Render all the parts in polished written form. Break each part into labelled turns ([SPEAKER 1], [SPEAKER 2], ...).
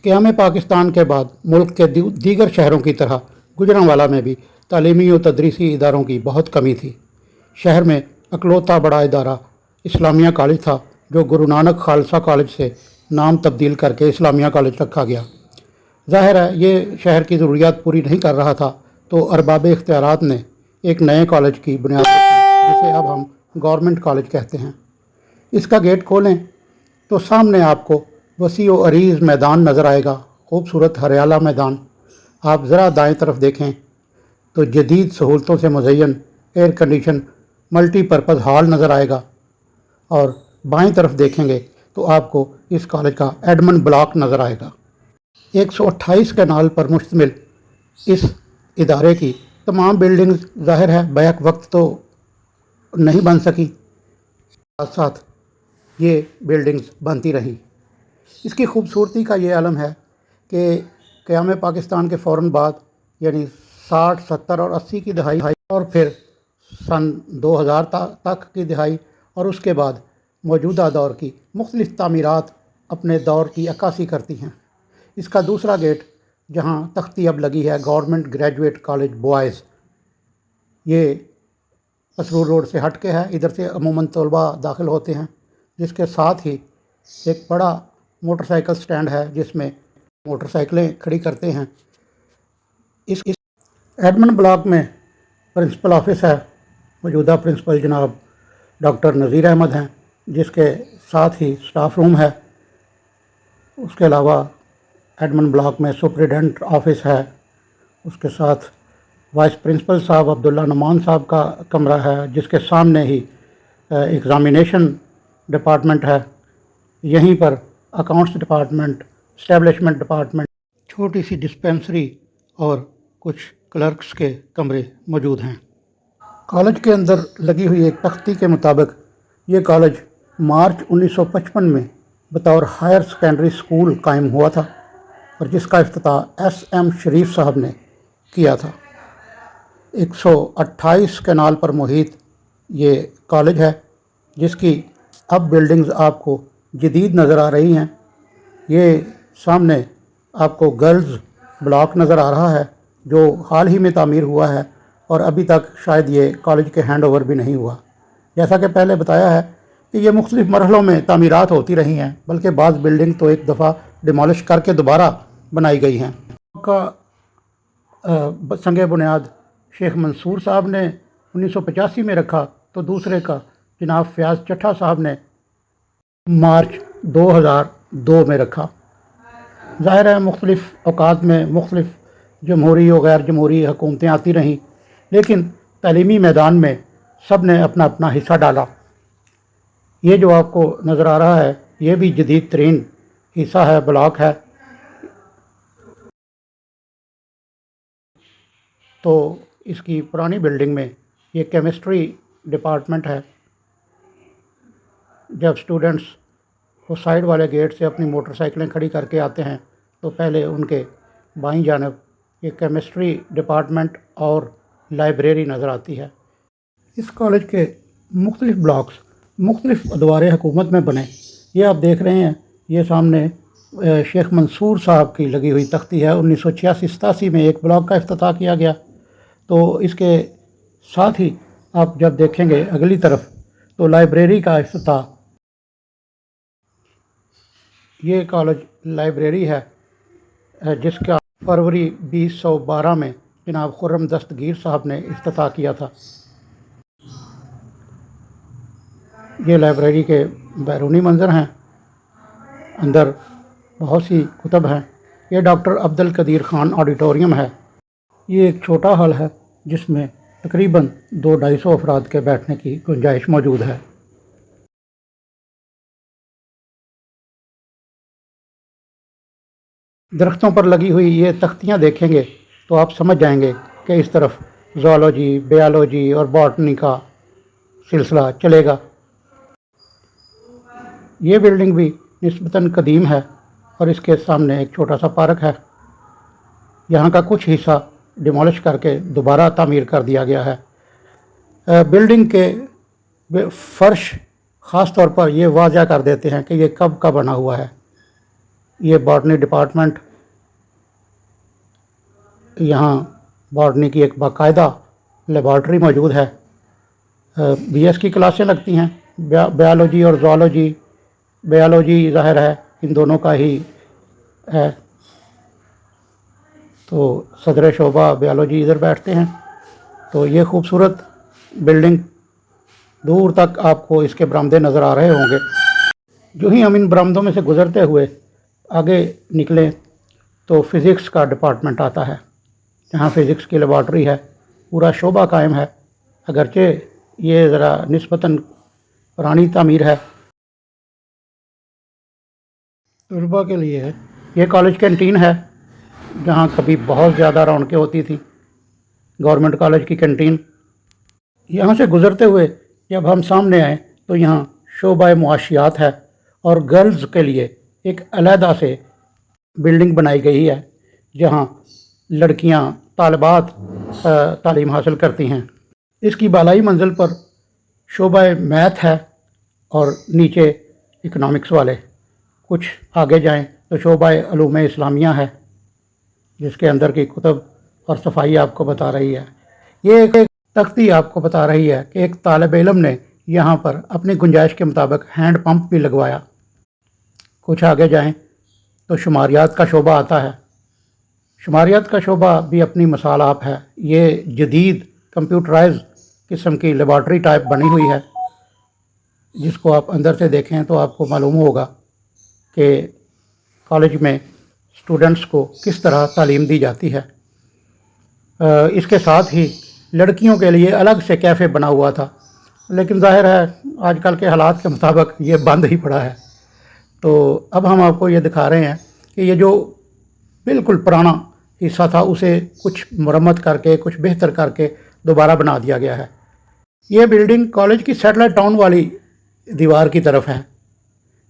[SPEAKER 1] क़याम पाकिस्तान के बाद मुल्क के दीगर शहरों की तरह गुजरांवाला में भी तालीमी और तदरीसी इदारों की बहुत कमी थी। शहर में अकलौता बड़ा इदारा इस्लामिया कॉलेज था, जो गुरु नानक खालसा कॉलेज से नाम तब्दील करके इस्लामिया कॉलेज रखा गया। ज़ाहिर है ये शहर की ज़रूरियात पूरी नहीं कर रहा था, तो अरबाब इख्तियारात ने एक नए कॉलेज की बुनियाद रखी, जिसे अब हम गवर्नमेंट कॉलेज कहते हैं। इसका गेट खोलें तो सामने आपको वसी व अरीज़ मैदान नज़र आएगा, खूबसूरत हरियाला मैदान। आप ज़रा दाएं तरफ देखें तो जदीद सहूलतों से मुज़य्यन एयर कंडीशन मल्टीपर्पज़ हॉल नज़र आएगा, और बाएं तरफ देखेंगे तो आपको इस कॉलेज का एडमन ब्लॉक नज़र आएगा। 128 कैनाल पर मुश्तमिल इस इदारे की तमाम बिल्डिंग्स ज़ाहिर है बैक वक्त तो नहीं बन सकी, साथ साथ ये बिल्डिंग्स बनती रहीं। इसकी खूबसूरती का ये आलम है कि क़याम पाकिस्तान के फ़ौरन बाद यानी 60, 70 और 80 की दहाई और फिर सन 2000 तक की दहाई और उसके बाद मौजूदा दौर की मुख्तलिफ़ तामीरात अपने दौर की अक्कासी करती हैं। इसका दूसरा गेट जहाँ तख्ती अब लगी है गवर्नमेंट ग्रेजुएट कॉलेज बॉयज़, ये असरूर रोड से हट के है। इधर से अमूमन तलबा दाखिल होते हैं, जिसके साथ ही एक बड़ा मोटरसाइकिल स्टैंड है जिसमें मोटरसाइकिलें खड़ी करते हैं। इस एडमन ब्लॉक में प्रिंसिपल ऑफिस है, मौजूदा प्रिंसिपल जनाब डॉक्टर नज़ीर अहमद हैं, जिसके साथ ही स्टाफ रूम है। उसके अलावा एडमन ब्लॉक में सुपरिटेंडेंट ऑफिस है, उसके साथ वाइस प्रिंसिपल साहब अब्दुल्ला नुमान साहब का कमरा है, जिसके सामने ही एग्ज़ामिनेशन डिपार्टमेंट है। यहीं पर अकाउंट्स डिपार्टमेंट, एस्टेब्लिशमेंट डिपार्टमेंट, छोटी सी डिस्पेंसरी और कुछ क्लर्क्स के कमरे मौजूद हैं। कॉलेज के अंदर लगी हुई एक तख्ती के मुताबिक ये कॉलेज मार्च 1955 में बतौर हायर सेकेंडरी स्कूल कायम हुआ था, और जिसका इफ्तिताह SM शरीफ साहब ने किया था। 128 कैनाल पर मुहित ये कॉलेज है, जिसकी अब बिल्डिंग्स आपको जदीद नज़र आ रही हैं। ये सामने आपको गर्ल्स ब्लॉक नज़र आ रहा है, जो हाल ही में तामीर हुआ है और अभी तक शायद ये कॉलेज के हैंड ओवर भी नहीं हुआ। जैसा कि पहले बताया है कि ये मुख्तलिफ़ मरहलों में तामीरात होती रही हैं, बल्कि बाज़ बिल्डिंग तो एक दफ़ा डिमोलिश करके दोबारा बनाई गई हैं। का संग बुनियाद शेख मंसूर साहब ने 1985 में रखा, तो दूसरे का जनाब फयाज़ चट्ठा साहब ने मार्च 2002 में रखा। ज़ाहिर है मुख्तलिफ़ औक़ात में मुख्तलिफ़ जमहूरी और गैर जमहूरी हुकूमतें आती रहीं, लेकिन तालीमी मैदान में सब ने अपना अपना हिस्सा डाला। ये जो आपको नज़र आ रहा है ये भी जदीद तरीन हिस्सा है, ब्लॉक है। तो इसकी पुरानी बिल्डिंग में ये केमिस्ट्री डिपार्टमेंट है। जब स्टूडेंट्स वो साइड वाले गेट से अपनी मोटरसाइकिलें खड़ी करके आते हैं तो पहले उनके बाईं जानब ये केमिस्ट्री डिपार्टमेंट और लाइब्रेरी नज़र आती है। इस कॉलेज के मुख्तलिफ़ ब्लॉक्स मुख्तलिफ़ अदवारे हुकूमत में बने। ये आप देख रहे हैं, ये सामने शेख मंसूर साहब की लगी हुई तख्ती है। 1986-87 में एक ब्लॉक का इफ्तिताह किया गया। तो इसके साथ ही आप जब देखेंगे अगली तरफ तो लाइब्रेरी का इफ्तिताह, ये कॉलेज लाइब्रेरी है जिसका फरवरी 2012 में जनाब खुर्रम दस्तगीर साहब ने इफ्तिताह किया था। ये लाइब्रेरी के बैरूनी मंजर हैं, अंदर बहुत सी कुतब हैं। ये डॉक्टर अब्दुल कदीर ख़ान ऑडिटोरियम है। ये एक छोटा हॉल है जिसमें तकरीबन 200-250 अफराद के बैठने की गुंजाइश मौजूद है। दरख्तों पर लगी हुई ये तख्तियाँ देखेंगे तो आप समझ जाएंगे कि इस तरफ ज़ूलॉजी, बायोलॉजी और बॉटनी का सिलसिला चलेगा। ये बिल्डिंग भी निस्बतन कदीम है और इसके सामने एक छोटा सा पार्क है। यहाँ का कुछ हिस्सा डिमोलिश करके दोबारा तामीर कर दिया गया है। बिल्डिंग के फ़र्श ख़ास तौर पर ये वाज़ा कर देते हैं कि ये कब का बना हुआ है। یہ बॉटनी डिपार्टमेंट, यहाँ बॉटनी की एक बाकायदा लेबॉर्ट्री मौजूद है। बीएस की क्लासें लगती हैं, बायोलॉजी और ज़ूलॉजी। बायोलॉजी ज़ाहिर है इन दोनों का ही है, तो सदर शोबा बायोलॉजी इधर बैठते हैं। तो ये खूबसूरत बिल्डिंग, दूर तक आपको इसके बरामदे नज़र आ रहे होंगे। जो ही हम इन बरामदों में से गुज़रते हुए आगे निकलें तो फ़िज़िक्स का डिपार्टमेंट आता है, जहाँ फ़िज़िक्स की लेबॉर्ट्री है, पूरा शोबा कायम है। अगरचे ये ज़रा निस्बतन पुरानी तामीर है। तलबा के लिए ये कॉलेज कैंटीन है, जहाँ कभी बहुत ज़्यादा रौनकें होती थी। गवर्नमेंट कॉलेज की कैंटीन। यहाँ से गुज़रते हुए जब हम सामने आए तो यहाँ शोबा मुआशियात है और गर्ल्स के लिए एक अलहदा से बिल्डिंग बनाई गई है, जहाँ लड़कियाँ तालिबात तालीम हासिल करती हैं। इसकी बालाई मंजिल पर शोबा मैथ है और नीचे इकनॉमिक्स वाले। कुछ आगे जाएं तो शोबा उलूम इस्लामिया है, जिसके अंदर की कुतब और सफाई आपको बता रही है। ये एक तख्ती आपको बता रही है कि एक तालिब इल्म ने यहाँ पर अपनी गुंजाइश के मुताबिक हैंड पंप भी लगवाया। कुछ आगे जाएं तो शुमारियात का शोबा आता है। शुमारियात का शोबा भी अपनी मिसाल आप है। ये जदीद कंप्यूटराइज किस्म की लेबॉर्ट्री टाइप बनी हुई है, जिसको आप अंदर से देखें तो आपको मालूम होगा कि कॉलेज में स्टूडेंट्स को किस तरह तालीम दी जाती है। इसके साथ ही लड़कियों के लिए अलग से कैफ़े बना हुआ था, लेकिन ज़ाहिर है आजकल के हालात के मुताबिक ये बंद ही पड़ा है। तो अब हम आपको ये दिखा रहे हैं कि ये जो बिल्कुल पुराना हिस्सा था उसे कुछ मरम्मत करके, कुछ बेहतर करके दोबारा बना दिया गया है। ये बिल्डिंग कॉलेज की सैटेलाइट टाउन वाली दीवार की तरफ है।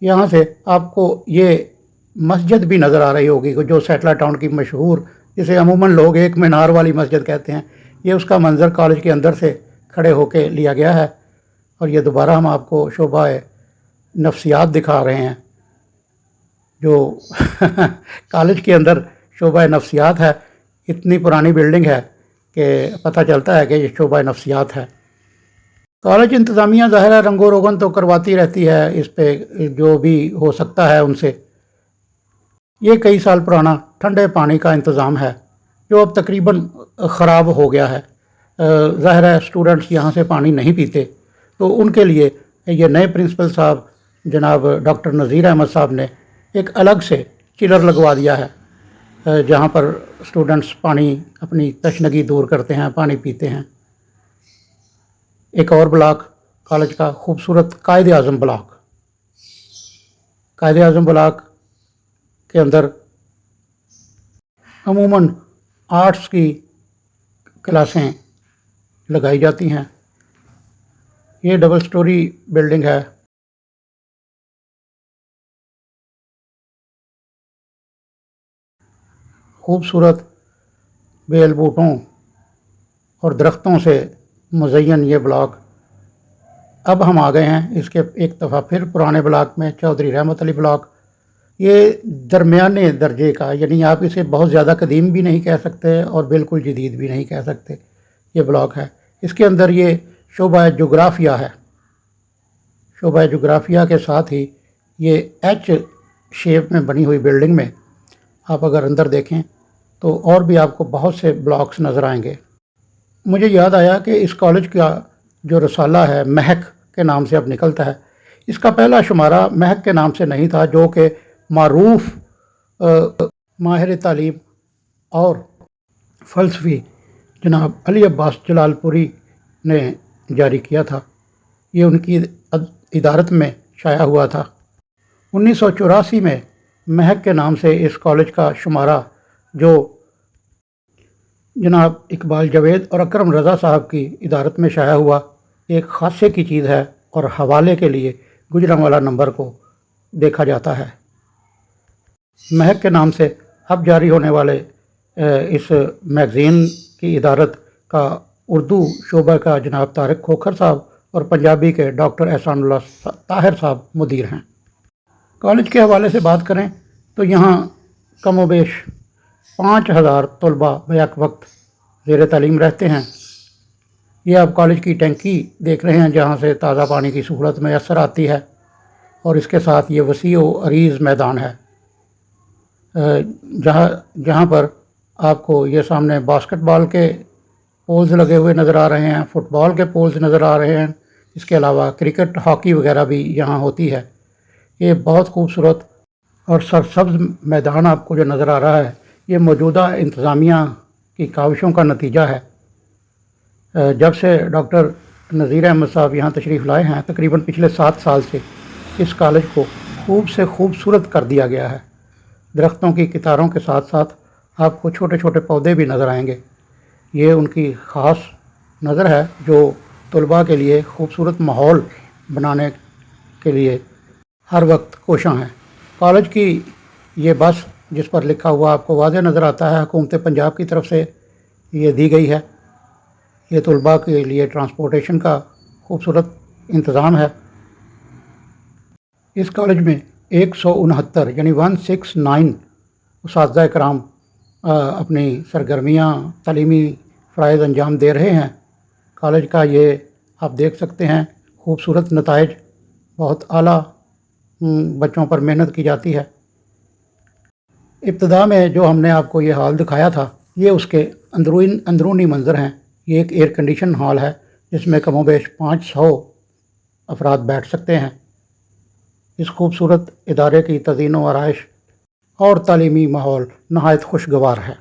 [SPEAKER 1] यहाँ से आपको ये मस्जिद भी नज़र आ रही होगी, जो सैटेलाइट टाउन की मशहूर, जिसे अमूमन लोग एक मीनार वाली मस्जिद कहते हैं। ये उसका मंज़र कॉलेज के अंदर से खड़े होके लिया गया है। और ये दोबारा हम आपको शोबा नफ्सियात दिखा रहे हैं, जो कॉलेज के अंदर शोबा नफ्सियात है। इतनी पुरानी बिल्डिंग है कि पता चलता है कि ये शोबा नफ्सियात है। कॉलेज इंतज़ामिया ज़ाहिर है रंगो रोगन तो करवाती रहती है इस पे, जो भी हो सकता है उनसे। ये कई साल पुराना ठंडे पानी का इंतज़ाम है, जो अब तकरीबन ख़राब हो गया है। ज़ाहिर है स्टूडेंट्स यहाँ से पानी नहीं पीते, तो उनके लिए ये नए प्रिंसिपल साहब जनाब डॉक्टर नज़ीर अहमद साहब ने एक अलग से चिलर लगवा दिया है, जहाँ पर स्टूडेंट्स पानी अपनी तशनगी दूर करते हैं, पानी पीते हैं। एक और ब्लॉक कॉलेज का खूबसूरत कायदे आज़म ब्लॉक। कायदे आज़म ब्लॉक के अंदर अमूमन आर्ट्स की क्लासें लगाई जाती हैं। ये डबल स्टोरी बिल्डिंग है। खूबसूरत बेल बूटों और दरख्तों से मुज़य्यन ये ब्लॉक। अब हम आ गए हैं इसके एक दफ़ा फिर पुराने ब्लॉक में, चौधरी रहमत अली ब्लॉक। ये दरमियाने दर्जे का, यानी आप इसे बहुत ज़्यादा कदीम भी नहीं कह सकते और बिल्कुल जदीद भी नहीं कह सकते, ये ब्लॉक है। इसके अंदर ये शोबा जोग्राफिया है। शोबा जोग्राफिया के साथ ही ये एच शेप में बनी हुई बिल्डिंग में आप अगर अंदर देखें तो और भी आपको बहुत से ब्लॉक्स नज़र आएंगे। मुझे याद आया कि इस कॉलेज का जो रसाला है महक के नाम से अब निकलता है। इसका पहला शुमारा महक के नाम से नहीं था, जो कि मारूफ माहिर तालीम और फ़लसफ़ी जनाब अली अब्बास जलालपुरी ने जारी किया था। ये उनकी इदारत में शाया हुआ था। 1984 में महक के नाम से इस कॉलेज का शुमारा, जो जनाब इकबाल जावेद और अकरम रज़ा साहब की इदारत में शाया हुआ, एक ख़ासे की चीज़ है और हवाले के लिए गुजरांवाला नंबर को देखा जाता है। महक के नाम से अब जारी होने वाले इस मैगज़ीन की इदारत का उर्दू शोबा का जनाब तारिक खोखर साहब और पंजाबी के डॉक्टर एहसानुल्लाह ताहिर साहब मुदीर हैं। कॉलेज के हवाले से बात करें تو یہاں کم و بیش 5,000 طلباء بیک وقت زیر تعلیم رہتے ہیں۔ یہ آپ کالج کی ٹینکی دیکھ رہے ہیں جہاں سے تازہ پانی کی سہولت میسر آتی ہے، اور اس کے ساتھ یہ وسیع و عریض میدان ہے جہاں پر آپ کو یہ سامنے باسکٹ بال کے پولز لگے ہوئے نظر آ رہے ہیں، فٹ بال کے پولز نظر آ رہے ہیں، اس کے علاوہ کرکٹ، ہاکی وغیرہ بھی یہاں ہوتی ہے۔ یہ بہت خوبصورت اور سرسبز میدان آپ کو جو نظر آ رہا ہے، یہ موجودہ انتظامیہ کی کاوشوں کا نتیجہ ہے۔ جب سے ڈاکٹر نذیر احمد صاحب یہاں تشریف لائے ہیں، تقریباً پچھلے 7 سال سے اس کالج کو خوب سے خوبصورت کر دیا گیا ہے۔ درختوں کی قطاروں کے ساتھ ساتھ آپ کو چھوٹے چھوٹے پودے بھی نظر آئیں گے۔ یہ ان کی خاص نظر ہے جو طلباء کے لیے خوبصورت ماحول بنانے کے لیے ہر وقت کوشاں ہیں۔ کالج کی یہ بس جس پر لکھا ہوا آپ کو واضح نظر آتا ہے، حکومت پنجاب کی طرف سے یہ دی گئی ہے۔ یہ طلباء کے لیے ٹرانسپورٹیشن کا خوبصورت انتظام ہے۔ اس کالج میں 169 یعنی 169 اساتذہ کرام اپنی سرگرمیاں، تعلیمی فرائض انجام دے رہے ہیں۔ کالج کا یہ آپ دیکھ سکتے ہیں خوبصورت نتائج، بہت اعلیٰ بچوں پر محنت کی جاتی ہے۔ ابتدا میں جو ہم نے آپ کو یہ ہال دکھایا تھا، یہ اس کے اندرونی منظر ہیں۔ یہ ایک ایئر کنڈیشن ہال ہے جس میں کم و بیش 500 افراد بیٹھ سکتے ہیں۔ اس خوبصورت ادارے کی تزئین و آرائش اور تعلیمی ماحول نہایت خوشگوار ہے۔